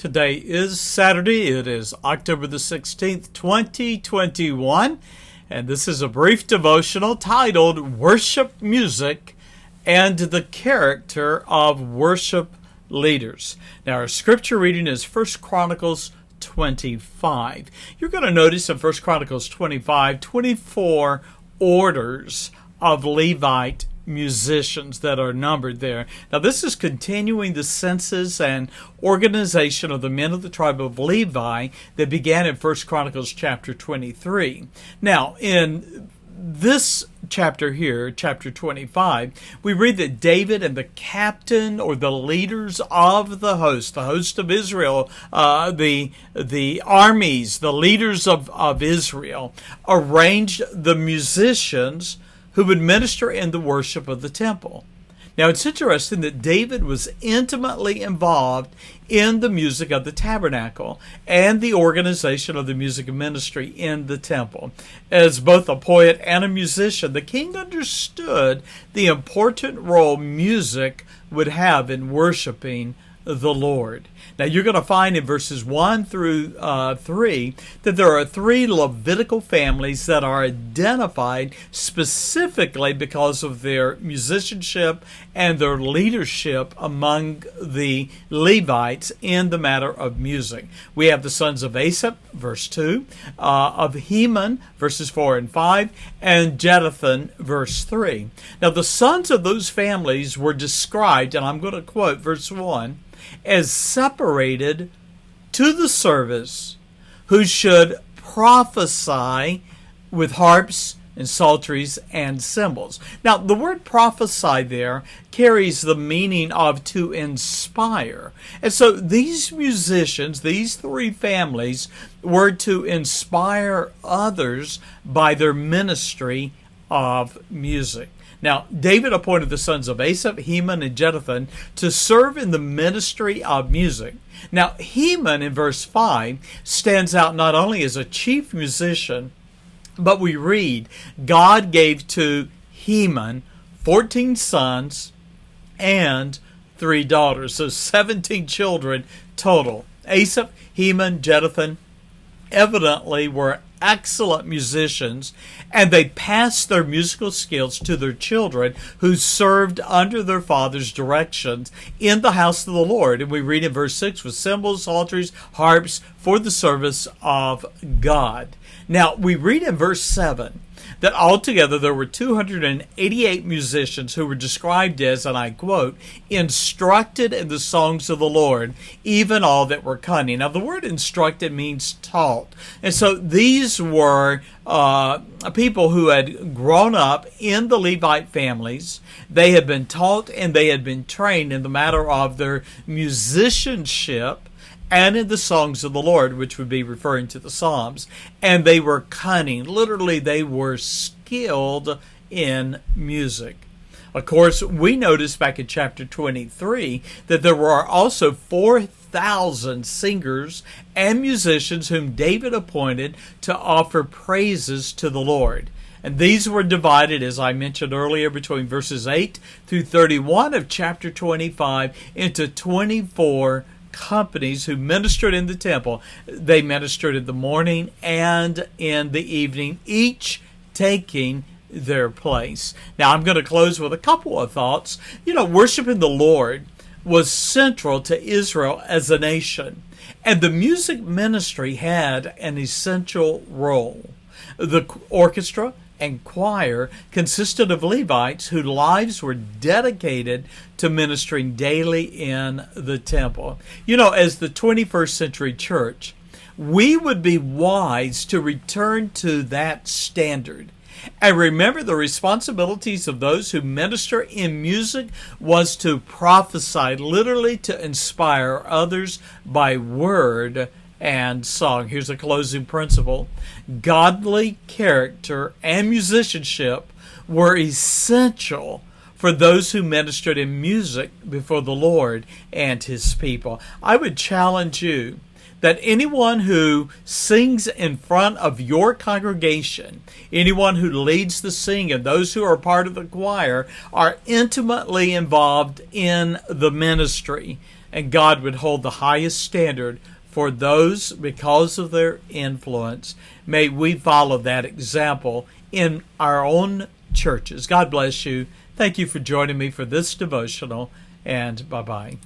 Today is Saturday. It is October the 16th, 2021, and this is a brief devotional titled Worship Music and the Character of Worship Leaders. Now, our scripture reading is 1 Chronicles 25. You're going to notice in 1 Chronicles 25, 24 orders of Levite musicians that are numbered there. Now, this is continuing the census and organization of the men of the tribe of Levi that began in 1 Chronicles chapter 23. Now, in this chapter here, chapter 25, we read that David and the captain or the leaders of the host of Israel, the armies, the leaders of Israel, arranged the musicians who would minister in the worship of the temple. Now, it's interesting that David was intimately involved in the music of the tabernacle and the organization of the music ministry in the temple. As both a poet and a musician, the king understood the important role music would have in worshiping the Lord. Now, you're going to find in verses 1 through 3 that there are three Levitical families that are identified specifically because of their musicianship and their leadership among the Levites in the matter of music. We have the sons of Asaph, verse 2, of Heman, verses 4 and 5, and Jeduthun, verse 3. Now, the sons of those families were described, and I'm going to quote verse 1, as separated to the service, who should prophesy with harps and psalteries and cymbals. Now, the word prophesy there carries the meaning of to inspire. And so these musicians, these three families, were to inspire others by their ministry of music. Now, David appointed the sons of Asaph, Heman, and Jeduthun to serve in the ministry of music. Now, Heman, in verse 5, stands out not only as a chief musician, but we read, God gave to Heman 14 sons and 3 daughters, so 17 children total. Asaph, Heman, Jeduthun evidently were excellent musicians, and they passed their musical skills to their children who served under their father's directions in the house of the Lord. And we read in verse 6, with cymbals, psalteries, harps for the service of God. Now, we read in verse 7 that altogether there were 288 musicians who were described as, and I quote, instructed in the songs of the Lord, even all that were cunning. Now, the word instructed means taught. And so these were people who had grown up in the Levite families. They had been taught and they had been trained in the matter of their musicianship and in the songs of the Lord, which would be referring to the Psalms. And they were cunning. Literally, they were skilled in music. Of course, we noticed back in chapter 23 that there were also 4,000 singers and musicians whom David appointed to offer praises to the Lord. And these were divided, as I mentioned earlier, between verses 8 through 31 of chapter 25 into 24 companies who ministered in the temple. They ministered in the morning and in the evening, each taking their place. Now, I'm going to close with a couple of thoughts. Worshiping the Lord was central to Israel as a nation, and the music ministry had an essential role. The orchestra and choir consisted of Levites whose lives were dedicated to ministering daily in the temple. As the 21st century church, we would be wise to return to that standard. And remember, the responsibilities of those who minister in music was to prophesy, literally to inspire others by word and song. Here's a closing principle. Godly character and musicianship were essential for those who ministered in music before the Lord and His people. I would challenge you that anyone who sings in front of your congregation, anyone who leads the singing, those who are part of the choir, are intimately involved in the ministry. and God would hold the highest standard for those because of their influence. May we follow that example in our own churches. God bless you. Thank you for joining me for this devotional, and bye-bye.